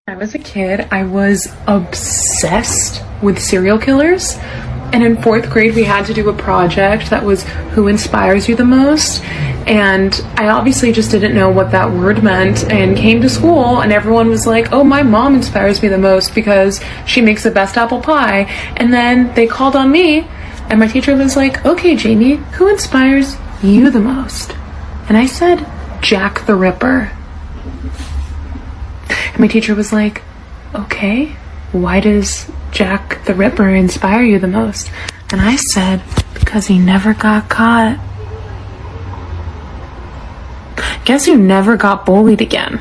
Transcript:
When I was a kid, I was obsessed with serial killers. And in fourth grade, we had to do a project that was who inspires you the most. And I obviously just didn't know what that word meant and came to school and everyone was like, oh, my mom inspires me the most because she makes the best apple pie. And then they called on me and my teacher was like, okay, Jamie, who inspires you the most? And I said, Jack the Ripper. And my teacher was like, okay, why does Jack the Ripper inspire you the most? And I said, because he never got caught. Guess who never got bullied again?